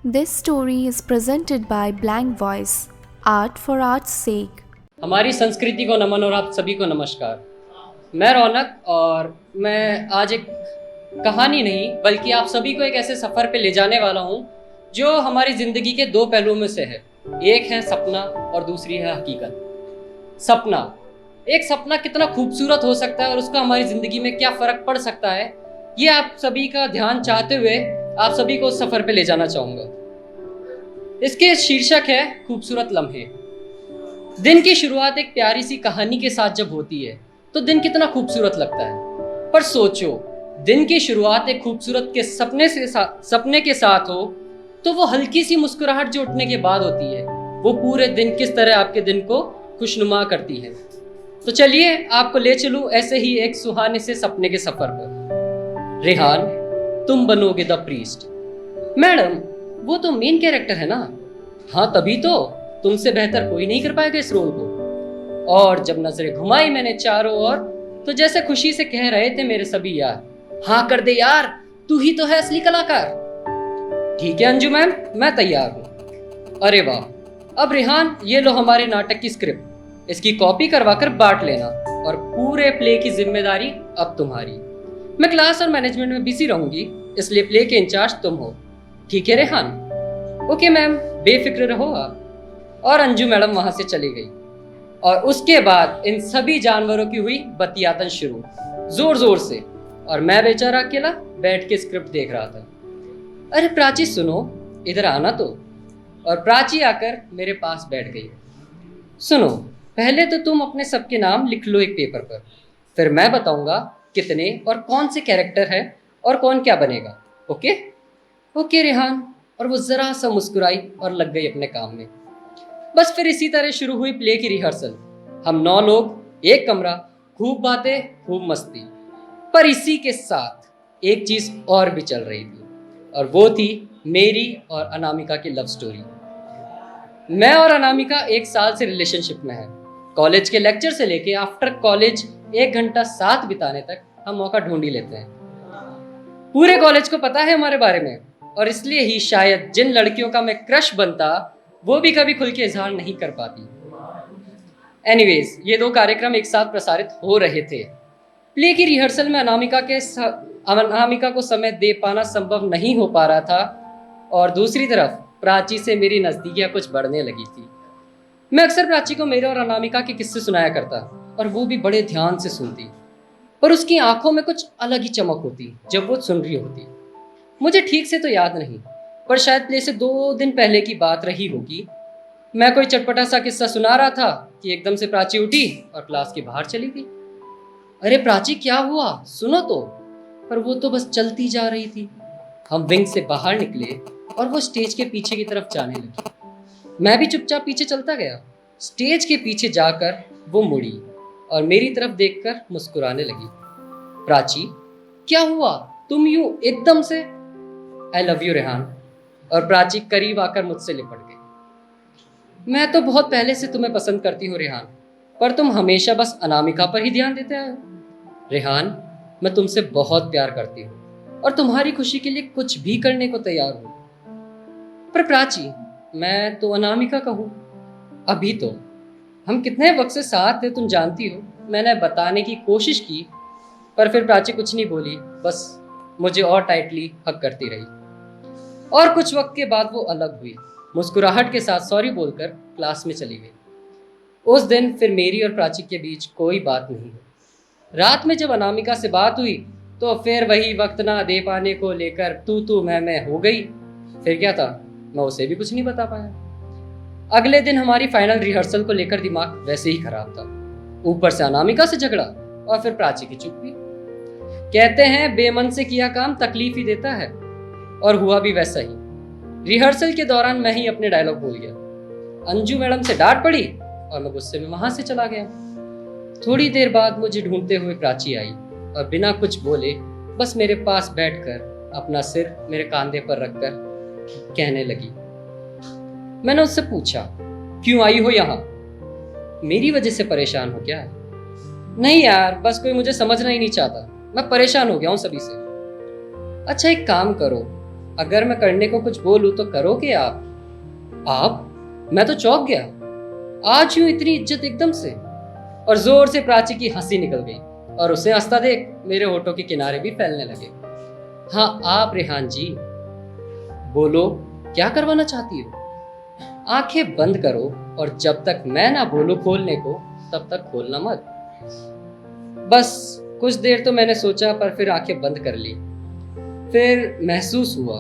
This story is presented by Blank Voice, Art for Art's sake. हमारी संस्कृति को नमन और आप सभी को नमस्कार। मैं रौनक और मैं आज एक कहानी नहीं बल्कि आप सभी को एक ऐसे सफ़र पे ले जाने वाला हूँ जो हमारी ज़िंदगी के दो पहलुओं में से है। एक है सपना और दूसरी है हकीकत। सपना, एक सपना कितना खूबसूरत हो सकता है और उसका हमारी ज़िंदगी में क्या फ़र्क पड़ सकता है, ये आप सभी का ध्यान चाहते हुए आप सभी को उस सफ़र पे ले जाना चाहूँगा। इसके शीर्षक है खूबसूरत लम्हे। दिन की शुरुआत एक प्यारी सी कहानी के साथ जब होती है तो दिन कितना खूबसूरत लगता है। पर सोचो, दिन की शुरुआत एक खूबसूरत के सपने के साथ हो तो वो हल्की सी मुस्कुराहट जो उठने के बाद होती है वो पूरे दिन किस तरह आपके दिन को खुशनुमा करती है। तो चलिए आपको ले चलूं ऐसे ही एक सुहाने से सपने के सफर पर। रेहान, तुम बनोगे द प्रीस्ट। मैडम, वो तो मेन कैरेक्टर है ना। हाँ, तभी तो तुमसे बेहतर कोई नहीं कर पाएगा इस रोल को। और जब नजरें घुमाई मैंने चारों ओर तो जैसे खुशी से कह रहे थे मेरे सभी यार, हाँ कर दे यार, तू ही तो है असली कलाकार। ठीक है अंजू मैम, मैं तैयार हूँ। अरे वाह, अब रेहान ये लो हमारे नाटक की स्क्रिप्ट, इसकी कॉपी करवाकर बांट लेना और पूरे प्ले की जिम्मेदारी अब तुम्हारी। मैं क्लास और मैनेजमेंट में बिजी रहूंगी, इसलिए प्ले के इंचार्ज तुम हो। ठीक है रेहान? ओके मैम, बेफिक्र रहो आप। और अंजू मैडम वहां से चली गई और उसके बाद इन सभी जानवरों की हुई बतियातन शुरू, जोर जोर से। और मैं बेचारा अकेला बैठ के स्क्रिप्ट देख रहा था। अरे प्राची सुनो, इधर आना तो। और प्राची आकर मेरे पास बैठ गई। सुनो, पहले तो तुम अपने सबके नाम लिख लो एक पेपर पर, फिर मैं बताऊंगा कितने और कौन से कैरेक्टर है और कौन क्या बनेगा। ओके? ओके रेहान। और वो जरा सा मुस्कुराई और लग गई अपने काम में। बस फिर इसी तरह शुरू हुई प्ले की रिहर्सल। हम 9 लोग, एक कमरा, खूब बातें, खूब मस्ती। पर इसी के साथ एक चीज और भी चल रही थी और वो थी मेरी और अनामिका की लव स्टोरी। मैं और अनामिका 1 साल से रिलेशनशिप में है। कॉलेज के लेक्चर से लेके आफ्टर कॉलेज 1 घंटा साथ बिताने तक हम मौका ढूंढ ही लेते हैं। पूरे कॉलेज को पता है हमारे बारे में और इसलिए ही शायद जिन लड़कियों का मैं क्रश बनता वो भी कभी खुल के इजहार नहीं कर पाती। एनीवेज, ये 2 कार्यक्रम एक साथ प्रसारित हो रहे थे। प्ले की रिहर्सल में अनामिका को समय दे पाना संभव नहीं हो पा रहा था और दूसरी तरफ प्राची से मेरी नज़दीकियाँ कुछ बढ़ने लगी थी। मैं अक्सर प्राची को मेरे और अनामिका के किस्से सुनाया करता और वो भी बड़े ध्यान से सुनती, पर उसकी आंखों में कुछ अलग ही चमक होती जब वो सुन रही होती। मुझे ठीक से तो याद नहीं, पर शायद प्ले से 2 दिन पहले की बात रही होगी। मैं कोई चटपटा सा किस्सा सुना रहा था कि एकदम से प्राची उठी और क्लास के बाहर चली गई। अरे प्राची, क्या हुआ? सुनो तो। पर वो तो बस चलती जा रही थी। हम विंग से बाहर निकले और वो स्टेज के पीछे की तरफ जाने लगी। मैं भी चुपचाप पीछे चलता गया। स्टेज के पीछे जाकर वो मुड़ी और मेरी तरफ देखकर मुस्कुराने लगी। प्राची, क्या हुआ? तुम यूं एकदम से? I love you Rehan. और प्राची करीब आकर मुझसे लिपट गई। मैं तो बहुत पहले से तुम्हें पसंद करती हूँ रेहान, पर तुम हमेशा बस अनामिका पर ही ध्यान देते हो। रेहान, मैं तुमसे बहुत प्यार करती हूँ और तुम्हारी खुशी के लिए कुछ भी करने को तैयार हूँ। पर प्राची, मैं तो अनामिका का हूँ। अभी तो हम कितने वक्त से साथ थे तुम जानती हो। मैंने बताने की कोशिश की पर फिर प्राची कुछ नहीं बोली, बस मुझे और टाइटली हग करती रही। और कुछ वक्त के बाद वो अलग हुई, मुस्कुराहट के साथ सॉरी बोलकर क्लास में चली गई। उस दिन फिर मेरी और प्राची के बीच कोई बात नहीं हुई। रात में जब अनामिका से बात हुई तो फिर वही वक्त ना दे पाने को लेकर तू मैं हो गई। फिर क्या था, मैं उसे भी कुछ नहीं बता पाया। अगले दिन हमारी फाइनल रिहर्सल को लेकर दिमाग वैसे ही खराब था। ऊपर से अनामिका से झगड़ा और फिर प्राची की चुप्पी। कहते हैं बेमन से किया काम तकलीफ ही देता है, और हुआ भी वैसा ही। रिहर्सल के दौरान मैं ही अपने डायलॉग भूल गया। अंजू मैडम से डांट पड़ी और मैं गुस्से में वहां से चला गया। थोड़ी देर बाद मुझे ढूंढते हुए प्राची आई और बिना कुछ बोले बस मेरे पास बैठकर अपना सिर मेरे कंधे पर रखकर कहने लगी। मैंने उससे पूछा, क्यों आई हो यहाँ? मेरी वजह से परेशान हो क्या? नहीं यार, बस कोई मुझे समझना ही नहीं चाहता। मैं परेशान हो गया हूँ सभी से। अच्छा एक काम करो, अगर मैं करने को कुछ बोलूं तो करोगे आप? मैं तो चौंक गया। आज यूं इतनी इज्जत एकदम से। और जोर से प्राची की हंसी निकल गई और उसे हंसता देख मेरे होठों के किनारे भी फैलने लगे। हाँ आप रेहान जी, बोलो क्या करवाना चाहती हो? आंखें बंद करो और जब तक मैं ना बोलूं खोलने को तब तक खोलना मत। बस कुछ देर तो मैंने सोचा पर फिर आंखें बंद कर ली। फिर महसूस हुआ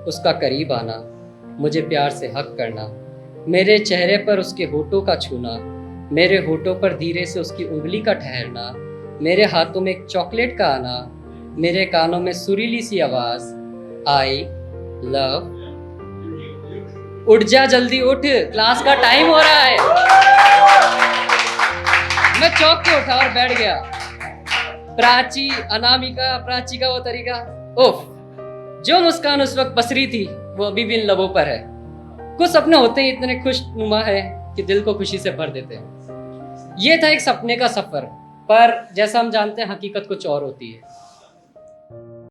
उसका करीब आना, मुझे प्यार से हक करना, मेरे चेहरे पर उसके होठों का छूना, मेरे होठों पर धीरे से उसकी उंगली का ठहरना, मेरे हाथों में एक चॉकलेट का आना, मेरे कानों में सुरीली सी आवाज, आई लव। उठ जा जल्दी उठ, क्लास का टाइम हो रहा है। मैं चौंक के उठा और बैठ गया। प्राची, अनामिका, प्राची का वो तरीका, उफ, जो मुस्कान उस वक्त पसरी थी वो अभी भी इन लबों पर है। कुछ सपने होते हैं इतने खुशनुमा है कि दिल को खुशी से भर देते हैं। ये था एक सपने का सफर, पर जैसा हम जानते हैं हकीकत कुछ और होती है।